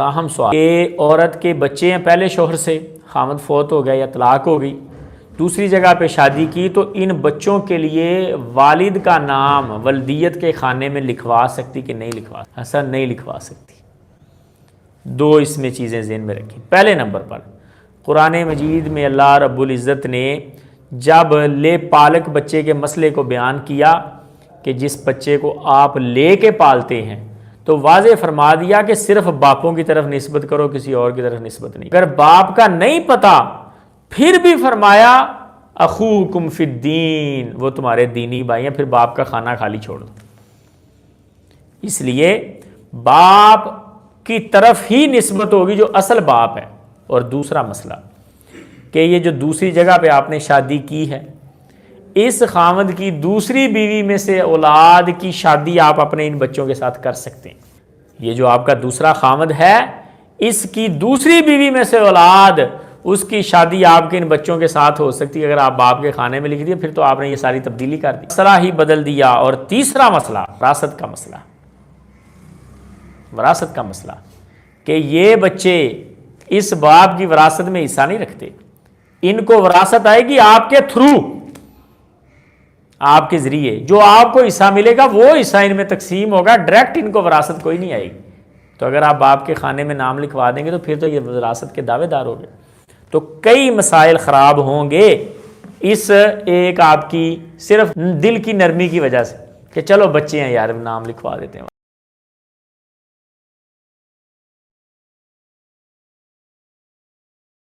تاہم سوال کہ عورت کے بچے ہیں پہلے شوہر سے، خامد فوت ہو گیا یا طلاق ہو گئی، دوسری جگہ پہ شادی کی، تو ان بچوں کے لیے والد کا نام ولدیت کے خانے میں لکھوا سکتی کہ نہیں لکھوا سکتی؟ حسن نہیں لکھوا سکتی۔ دو اس میں چیزیں ذہن میں رکھیں۔ پہلے نمبر پر قرآن مجید میں اللہ رب العزت نے جب لے پالک بچے کے مسئلے کو بیان کیا کہ جس بچے کو آپ لے کے پالتے ہیں، تو واضح فرما دیا کہ صرف باپوں کی طرف نسبت کرو، کسی اور کی طرف نسبت نہیں۔ اگر باپ کا نہیں پتا پھر بھی فرمایا اخوکم فی الدین، وہ تمہارے دینی بھائی ہیں، پھر باپ کا کھانا خالی چھوڑ دو۔ اس لیے باپ کی طرف ہی نسبت ہوگی جو اصل باپ ہے۔ اور دوسرا مسئلہ کہ یہ جو دوسری جگہ پہ آپ نے شادی کی ہے، اس خامد کی دوسری بیوی میں سے اولاد کی شادی آپ اپنے ان بچوں کے ساتھ کر سکتے ہیں۔ یہ جو آپ کا دوسرا خامد ہے، اس کی دوسری بیوی میں سے اولاد، اس کی شادی آپ کے ان بچوں کے ساتھ ہو سکتی ہے۔ اگر آپ باپ کے خانے میں لکھ دیا پھر تو آپ نے یہ ساری تبدیلی کر دی، مسئلہ ہی بدل دیا۔ اور تیسرا مسئلہ وراثت کا مسئلہ، وراثت کا مسئلہ کہ یہ بچے اس باپ کی وراثت میں حصہ نہیں رکھتے، ان کو وراثت آئے گی آپ کے تھرو، آپ کے ذریعے جو آپ کو حصہ ملے گا وہ حصہ ان میں تقسیم ہوگا، ڈائریکٹ ان کو وراثت کوئی نہیں آئے گی۔ تو اگر آپ باپ کے خانے میں نام لکھوا دیں گے تو پھر تو یہ وراثت کے دعوے دار ہو گئے۔ تو کئی مسائل خراب ہوں گے اس ایک آپ کی صرف دل کی نرمی کی وجہ سے کہ چلو بچے ہیں یار نام لکھوا دیتے ہیں۔